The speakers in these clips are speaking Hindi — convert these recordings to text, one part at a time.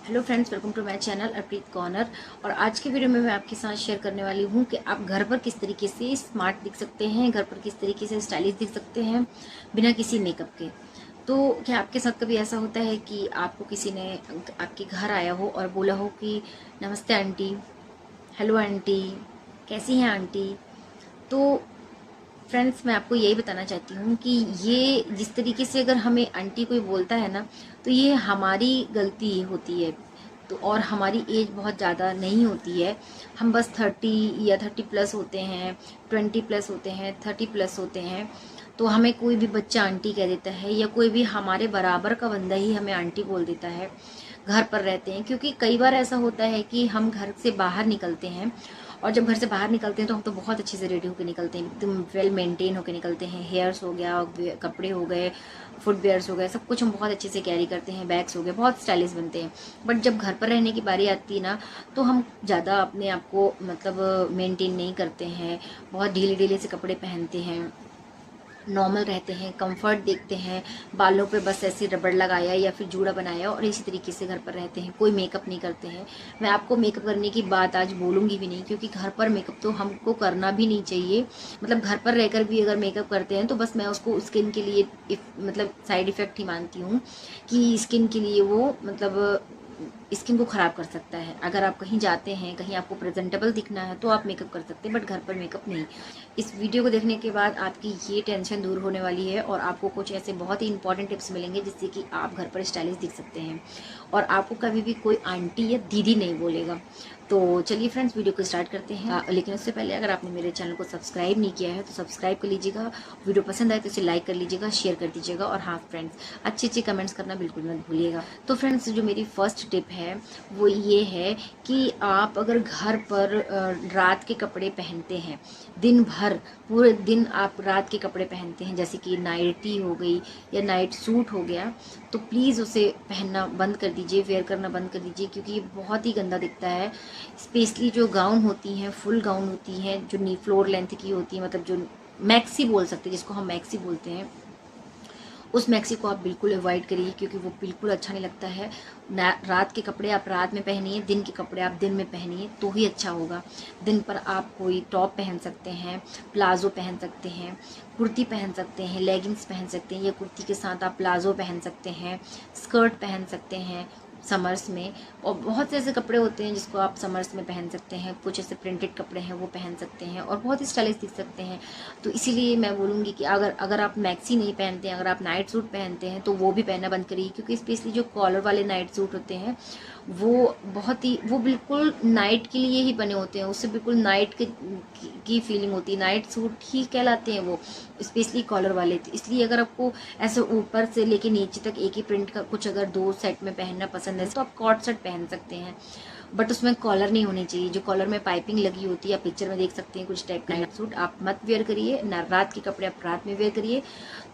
Hello friends, welcome to my channel Arpit corner. और आज के वीडियो में मैं आपके साथ शेयर करने वाली हूँ कि आप घर पर किस तरीके से स्मार्ट दिख सकते हैं, घर पर किस तरीके से स्टाइलिश दिख सकते हैं बिना किसी मेकअप के। तो क्या आपके साथ कभी ऐसा होता है कि आपको किसी ने आपके घर आया हो और बोला हो कि नमस्ते आंटी, हेलो आंटी, कैसी हैं आंटी। तो फ्रेंड्स, मैं आपको यही बताना चाहती हूँ कि ये जिस तरीके से अगर हमें आंटी कोई बोलता है ना, तो ये हमारी गलती होती है। तो और हमारी एज बहुत ज़्यादा नहीं होती है, हम बस 30 या 30+ होते हैं, 20+ होते हैं, 30+ होते हैं। तो हमें कोई भी बच्चा आंटी कह देता है या कोई भी हमारे बराबर का बंदा ही हमें आंटी बोल देता है। घर पर रहते हैं, क्योंकि कई बार ऐसा होता है कि हम घर से बाहर निकलते हैं, और जब घर से बाहर निकलते हैं तो हम तो बहुत अच्छे से रेडी होकर निकलते हैं, एकदम वेल मेंटेन होकर निकलते हैं। हेयर्स हो गया, कपड़े हो गए, फुटवेयर्स हो गए, सब कुछ हम बहुत अच्छे से कैरी करते हैं, बैग्स हो गए, बहुत स्टाइलिश बनते हैं। बट जब घर पर रहने की बारी आती है ना, तो हम ज़्यादा अपने आप को मतलब मेंटेन नहीं करते हैं, बहुत ढीले ढीले से कपड़े पहनते हैं, नॉर्मल रहते हैं, कंफर्ट देखते हैं, बालों पे बस ऐसे रबड़ लगाया या फिर जूड़ा बनाया और इसी तरीके से घर पर रहते हैं, कोई मेकअप नहीं करते हैं। मैं आपको मेकअप करने की बात आज बोलूँगी भी नहीं, क्योंकि घर पर मेकअप तो हमको करना भी नहीं चाहिए। मतलब घर पर रहकर भी अगर मेकअप करते हैं तो बस मैं उसको स्किन के लिए मतलब साइड इफ़ेक्ट ही मानती हूँ कि स्किन के लिए वो मतलब स्किन को ख़राब कर सकता है। अगर आप कहीं जाते हैं, कहीं आपको प्रेजेंटेबल दिखना है तो आप मेकअप कर सकते हैं, बट घर पर मेकअप नहीं। इस वीडियो को देखने के बाद आपकी ये टेंशन दूर होने वाली है और आपको कुछ ऐसे बहुत ही इंपॉर्टेंट टिप्स मिलेंगे जिससे कि आप घर पर स्टाइलिश दिख सकते हैं और आपको कभी भी कोई आंटी या दीदी नहीं बोलेगा। तो चलिए फ्रेंड्स, वीडियो को स्टार्ट करते हैं। लेकिन उससे पहले अगर आपने मेरे चैनल को सब्सक्राइब नहीं किया है तो सब्सक्राइब कर लीजिएगा, वीडियो पसंद आए तो इसे लाइक कर लीजिएगा, शेयर कर दीजिएगा, और हाँ फ्रेंड्स, अच्छे अच्छे कमेंट्स करना बिल्कुल मत भूलिएगा। तो फ्रेंड्स, जो मेरी फर्स्ट टिप है वो ये है कि आप अगर घर पर रात के कपड़े पहनते हैं, दिन भर पूरे दिन आप रात के कपड़े पहनते हैं, जैसे कि नाइटी हो गई या नाइट सूट हो गया, तो प्लीज़ उसे पहनना बंद कर दीजिए, वेयर करना बंद कर दीजिए, क्योंकि ये बहुत ही गंदा दिखता है। स्पेशली जो गाउन होती हैं, फुल गाउन होती हैं, जो नी फ्लोर लेंथ की होती है, मतलब जो मैक्सी बोल सकते हैं, जिसको हम मैक्सी बोलते हैं, उस मैक्सी को आप बिल्कुल अवॉइड करिए, क्योंकि वो बिल्कुल अच्छा नहीं लगता है। रात के कपड़े आप रात में पहनिए, दिन के कपड़े आप दिन में पहनिए तो ही अच्छा होगा। दिन पर आप कोई टॉप पहन सकते हैं, प्लाजो पहन सकते हैं, कुर्ती पहन सकते हैं, लेगिंग्स पहन सकते हैं, या कुर्ती के साथ आप प्लाजो पहन सकते हैं, स्कर्ट पहन सकते हैं समर्स में। और बहुत से ऐसे कपड़े होते हैं जिसको आप समर्स में पहन सकते हैं, कुछ ऐसे प्रिंटेड कपड़े हैं वो पहन सकते हैं और बहुत ही स्टाइलिश दिख सकते हैं। तो इसीलिए मैं बोलूँगी कि अगर अगर आप मैक्सी नहीं पहनते हैं, अगर आप नाइट सूट पहनते हैं तो वो भी पहनना बंद करिए, क्योंकि स्पेशली जो कॉलर वाले नाइट सूट होते हैं वो बिल्कुल नाइट के लिए ही बने होते हैं, उससे बिल्कुल नाइट की फीलिंग होती है, नाइट सूट ही कहलाते हैं वो, स्पेशली कॉलर वाले। तो इसलिए अगर आपको ऐसे ऊपर से लेके नीचे तक एक ही प्रिंट का कुछ अगर 2 सेट में पहनना पसंद है तो आप कॉर्ड सेट पहन सकते हैं, बट उसमें कॉलर नहीं होनी चाहिए। जो कॉलर में पाइपिंग लगी होती है, आप पिक्चर में देख सकते हैं कुछ टाइप का नाइट सूट आप मत वेयर करिए ना। रात के कपड़े आप रात में वेयर करिए।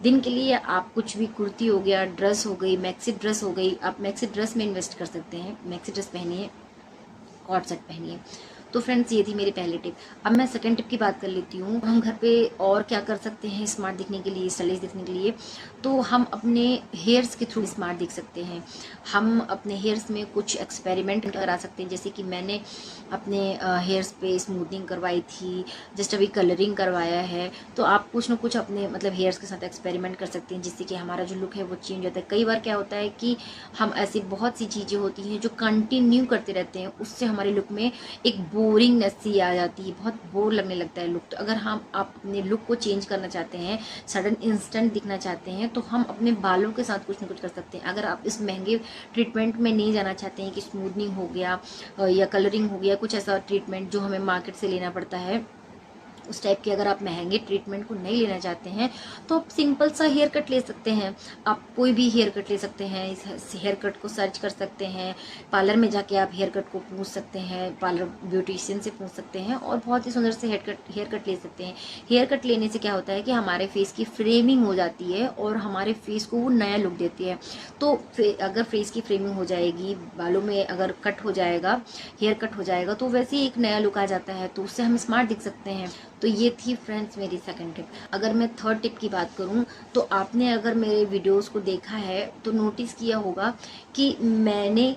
दिन के लिए आप कुछ भी, कुर्ती हो गया, ड्रेस हो गई, मैक्सी ड्रेस हो गई, आप मैक्सी ड्रेस में इन्वेस्ट कर सकते हैं, मैक्सी ड्रेस पहनिए, कॉर्ड सेट पहनिए। तो फ्रेंड्स, ये थी मेरी पहली टिप। अब मैं सेकंड टिप की बात कर लेती हूँ। हम घर पे और क्या कर सकते हैं स्मार्ट दिखने के लिए, स्टाइलिश दिखने के लिए। तो हम अपने हेयर्स के थ्रू स्मार्ट दिख सकते हैं। हम अपने हेयर्स में कुछ एक्सपेरिमेंट करा सकते हैं, जैसे कि मैंने अपने हेयर्स पे स्मूथनिंग करवाई थी, जस्ट अभी कलरिंग करवाया है। तो आप कुछ ना कुछ अपने मतलब हेयर्स के साथ एक्सपेरिमेंट कर सकते हैं, जिससे कि हमारा जो लुक है वो चेंज होता है। कई बार क्या होता है कि हम ऐसी बहुत सी चीज़ें होती हैं जो कंटिन्यू करते रहते हैं, उससे हमारे लुक में एक बोरिंगनेस सी आ जाती है, बहुत बोर लगने लगता है लुक। तो अगर हम अपने लुक को चेंज करना चाहते हैं, सडन इंस्टेंट दिखना चाहते हैं, तो हम अपने बालों के साथ कुछ ना कुछ कर सकते हैं। अगर आप इस महंगे ट्रीटमेंट में नहीं जाना चाहते हैं कि स्मूथनिंग हो गया या कलरिंग हो गया, कुछ ऐसा ट्रीटमेंट जो हमें मार्केट से लेना पड़ता है, उस टाइप के अगर आप महंगे ट्रीटमेंट को नहीं लेना चाहते हैं, तो आप सिंपल सा हेयर कट ले सकते हैं। आप कोई भी हेयर कट ले सकते हैं, इस हेयर कट को सर्च कर सकते हैं, पार्लर में जाके आप हेयर कट को पूछ सकते हैं, पार्लर ब्यूटिशियन से पूछ सकते हैं और बहुत ही सुंदर से हेयर कट ले सकते हैं। हेयर कट लेने से क्या होता है कि हमारे फेस की फ्रेमिंग हो जाती है और हमारे फेस को वो नया लुक देती है। तो अगर फेस की फ्रेमिंग हो जाएगी, बालों में अगर कट हो जाएगा, हेयर कट हो जाएगा, तो वैसे ही एक नया लुक आ जाता है, तो उससे हम स्मार्ट दिख सकते हैं। तो ये थी फ्रेंड्स मेरी सेकंड टिप। अगर मैं थर्ड टिप की बात करूं, तो आपने अगर मेरे वीडियोस को देखा है तो नोटिस किया होगा कि मैंने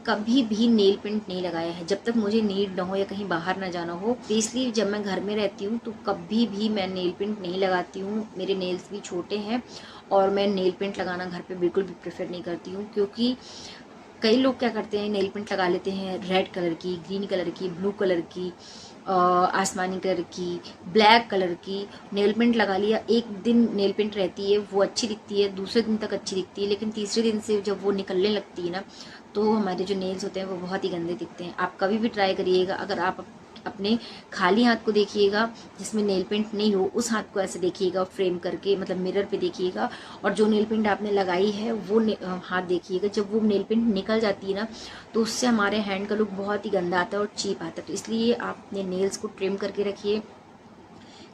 कभी भी नेल पेंट नहीं लगाया है जब तक मुझे नीड ना हो या कहीं बाहर ना जाना हो। इसलिए जब मैं घर में रहती हूँ तो कभी भी मैं नेल पेंट नहीं लगाती हूँ। मेरे नेल्स भी छोटे हैं और मैं नेल पेंट लगाना घर पे बिल्कुल भी प्रेफर नहीं करती हूँ, क्योंकि कई लोग क्या करते हैं, नेल पेंट लगा लेते हैं रेड कलर की, ग्रीन कलर की, ब्लू कलर की, आसमानी कलर की, ब्लैक कलर की। नेल पेंट लगा लिया, एक दिन नेल पेंट रहती है वो अच्छी दिखती है, दूसरे दिन तक अच्छी दिखती है, लेकिन तीसरे दिन से जब वो निकलने लगती है ना तो हमारे जो नेल्स होते हैं वो बहुत ही गंदे दिखते हैं। आप कभी भी ट्राई करिएगा, अगर आप अपने खाली हाथ को देखिएगा जिसमें नेल पेंट नहीं हो, उस हाथ को ऐसे देखिएगा फ्रेम करके, मतलब मिरर पे देखिएगा, और जो नेल पेंट आपने लगाई है वो हाथ देखिएगा। जब वो नेल पेंट निकल जाती है ना तो उससे हमारे हैंड का लुक बहुत ही गंदा आता है और चीप आता है। तो इसलिए आप अपने नेल्स को ट्रिम करके रखिए,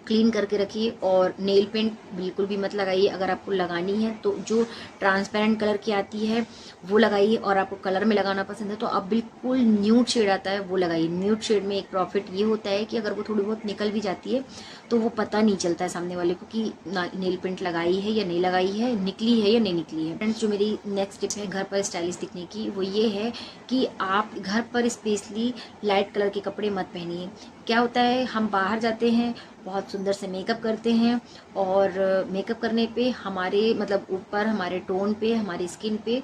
क्लीन करके रखिए, और नेल पेंट बिल्कुल भी मत लगाइए। अगर आपको लगानी है तो जो ट्रांसपेरेंट कलर की आती है वो लगाइए, और आपको कलर में लगाना पसंद है तो आप बिल्कुल न्यूड शेड आता है वो लगाइए। न्यूड शेड में एक प्रॉफिट ये होता है कि अगर वो थोड़ी बहुत निकल भी जाती है तो वो पता नहीं चलता है सामने वाले को कि नेल पेंट लगाई है या नहीं लगाई है, निकली है या नहीं निकली है। फ्रेंड्स, जो मेरी नेक्स्ट टिप है घर पर स्टाइलिश दिखने की, वो ये है कि आप घर पर स्पेशली लाइट कलर के कपड़े मत पहनिए। क्या होता है, हम बाहर जाते हैं, बहुत सुंदर से मेकअप करते हैं, और मेकअप करने पे हमारे मतलब ऊपर हमारे टोन पे, हमारी स्किन पे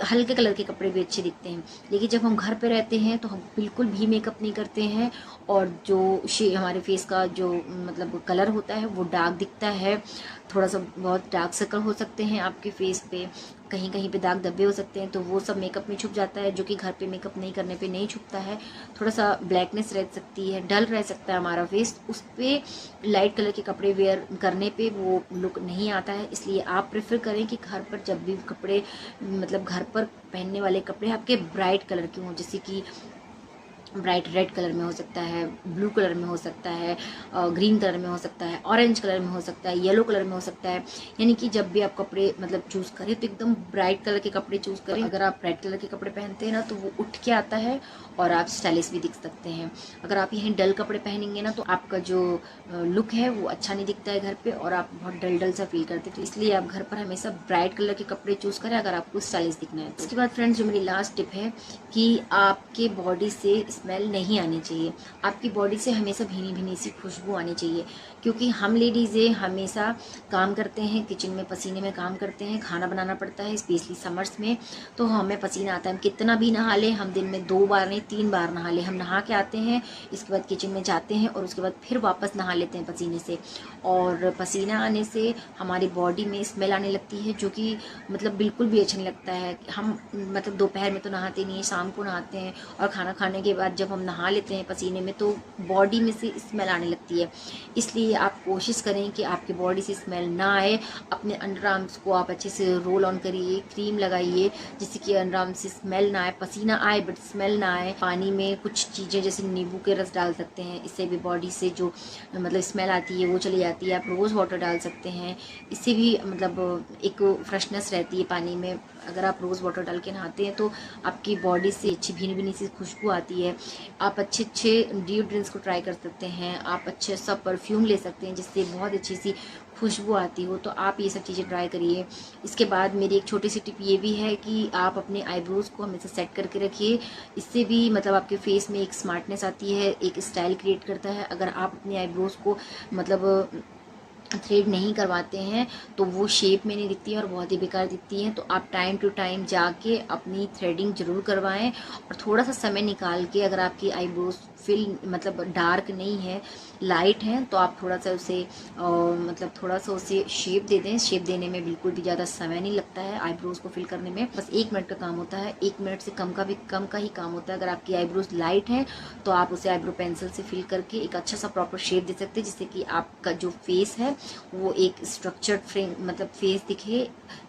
हल्के कलर के कपड़े भी अच्छे दिखते हैं। लेकिन जब हम घर पे रहते हैं तो हम बिल्कुल भी मेकअप नहीं करते हैं, और जो हमारे फेस का जो मतलब कलर होता है वो डार्क दिखता है। थोड़ा सा बहुत डार्क सर्कल हो सकते हैं आपके फेस पे, कहीं कहीं पे दाग धब्बे हो सकते हैं, तो वो सब मेकअप में छुप जाता है, जो कि घर पे मेकअप नहीं करने पे नहीं छुपता है। थोड़ा सा ब्लैकनेस रह सकती है, डल रह सकता है हमारा फेस, उस पर लाइट कलर के कपड़े वेयर करने पे वो लुक नहीं आता है। इसलिए आप प्रेफर करें कि घर पर जब भी कपड़े मतलब घर पर पहनने वाले कपड़े आपके ब्राइट कलर के हों, जैसे कि ब्राइट रेड कलर में हो सकता है, ब्लू कलर में हो सकता है, ग्रीन कलर में हो सकता है, ऑरेंज कलर में हो सकता है, येलो कलर में हो सकता है। यानी कि जब भी आप कपड़े मतलब चूज़ करें तो एकदम ब्राइट कलर के कपड़े चूज़ करें। अगर आप ब्राइट कलर के कपड़े पहनते हैं ना तो वो उठ के आता है और आप स्टाइलिश भी दिख सकते हैं। अगर आप यहीं डल कपड़े पहनेंगे ना तो आपका जो लुक है वो अच्छा नहीं दिखता है घर पे, और आप बहुत डल डल सा फील करते हैं। तो इसलिए आप घर पर हमेशा ब्राइट कलर के कपड़े चूज़ करें अगर आपको स्टाइलिश दिखना है। उसके बाद फ्रेंड्स, जो मेरी लास्ट टिप है कि आपके बॉडी से स्मेल नहीं आनी चाहिए। आपकी बॉडी से हमेशा भीनी भीनी सी खुशबू आनी चाहिए, क्योंकि हम लेडीज़ें हमेशा काम करते हैं, किचन में पसीने में काम करते हैं, खाना बनाना पड़ता है, स्पेशली समर्स में तो हमें पसीना आता है। हम कितना भी नहा लें, हम दिन में 2 बार नहीं 3 बार नहा लें, हम नहा के आते हैं, इसके बाद किचन में जाते हैं और उसके बाद फिर वापस नहा लेते हैं पसीने से, और पसीना आने से हमारी बॉडी में स्मेल आने लगती है, जो कि मतलब बिल्कुल भी अच्छा नहीं लगता है। हम मतलब दोपहर में तो नहाते नहीं है, शाम को नहाते हैं, और खाना खाने के बाद जब हम नहा लेते हैं पसीने में तो बॉडी में से स्मेल आने लगती है। इसलिए आप कोशिश करें कि आपकी बॉडी से स्मेल ना आए। अपने अंडर आर्म्स को आप अच्छे से रोल ऑन करिए, क्रीम लगाइए, जिससे कि अंडर आर्म से स्मेल ना आए, पसीना आए बट स्मेल ना आए। पानी में कुछ चीज़ें जैसे नींबू के रस डाल सकते हैं, इससे भी बॉडी से जो मतलब स्मेल आती है वो चली जाती है। आप रोज़ वाटर डाल सकते हैं, इससे भी मतलब एक फ्रेशनेस रहती है पानी में। अगर आप रोज़ वाटर डाल के नहाते हैं तो आपकी बॉडी से अच्छी भीनी भीनी सी खुशबू आती है। आप अच्छे अच्छे डिओड्रेंट्स को ट्राई कर सकते हैं, आप अच्छे सा परफ्यूम ले सकते हैं जिससे बहुत अच्छी सी खुशबू आती हो। तो आप ये सब चीज़ें ट्राई करिए। इसके बाद मेरी एक छोटी सी टिप ये भी है कि आप अपने आईब्रोज़ को हमेशा सेट करके रखिए। इससे भी मतलब आपके फेस में एक स्मार्टनेस आती है, एक स्टाइल क्रिएट करता है। अगर आप अपने आईब्रोज़ को मतलब थ्रेड नहीं करवाते हैं तो वो शेप में नहीं दिखती है और बहुत ही बेकार दिखती है। तो आप टाइम टू टाइम जाके अपनी थ्रेडिंग ज़रूर करवाएं, और थोड़ा सा समय निकाल के अगर आपकी आईब्रोज फिल मतलब डार्क नहीं है, लाइट है, तो आप थोड़ा सा उसे मतलब थोड़ा सा उसे शेप दे दें। शेप देने में बिल्कुल भी ज़्यादा समय नहीं लगता है आईब्रोज को फिल करने में, बस 1 मिनट का काम होता है। 1 मिनट से कम का ही काम होता है। अगर आपकी आईब्रोज लाइट है तो आप उसे आईब्रो पेंसिल से फिल करके एक अच्छा सा प्रॉपर शेप दे सकते हैं, जिससे कि आपका जो फेस है वो एक स्ट्रक्चर्ड फ्रेम मतलब फेस दिखे,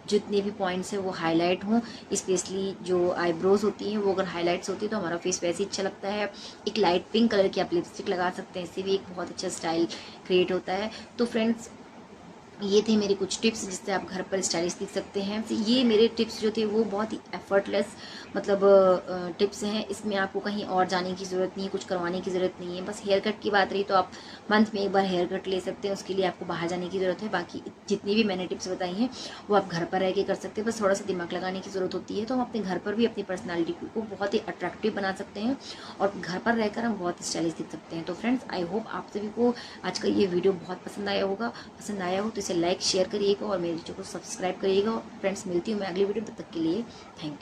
जितने भी पॉइंट्स हैं वो हाईलाइट हों। स्पेशली जो आईब्रोज होती हैं वो अगर हाईलाइट्स होती है तो हमारा फेस वैसे ही अच्छा लगता है। एक लाइट पिंक कलर की आप लिपस्टिक लगा सकते हैं, इससे भी एक बहुत अच्छा स्टाइल क्रिएट होता है। तो फ्रेंड्स, ये थे मेरे कुछ टिप्स जिससे आप घर पर स्टाइलिश दिख सकते हैं। तो ये मेरे टिप्स जो थे वो बहुत ही एफर्टलेस मतलब टिप्स हैं। इसमें आपको कहीं और जाने की ज़रूरत नहीं है, कुछ करवाने की ज़रूरत नहीं है। बस हेयर कट की बात रही तो आप मंथ में एक बार हेयर कट ले सकते हैं, उसके लिए आपको बाहर जाने की ज़रूरत है। बाकी जितनी भी मैंने टिप्स बताई हैं वो आप घर पर रह के कर सकते हैं, बस थोड़ा सा दिमाग लगाने की ज़रूरत होती है। तो हम अपने घर पर भी अपनी पर्सनैलिटी को बहुत ही अट्रैक्टिव बना सकते हैं और घर पर रहकर हम बहुत स्टाइलिश दिख सकते हैं। तो फ्रेंड्स, आई होप आप सभी को आज का ये वीडियो बहुत पसंद आया हो तो इसे लाइक शेयर करिएगा और मेरे चैनल को सब्सक्राइब करिएगा। फ्रेंड्स, मिलती हूँ मैं अगली वीडियो, तब तक के लिए थैंक यू।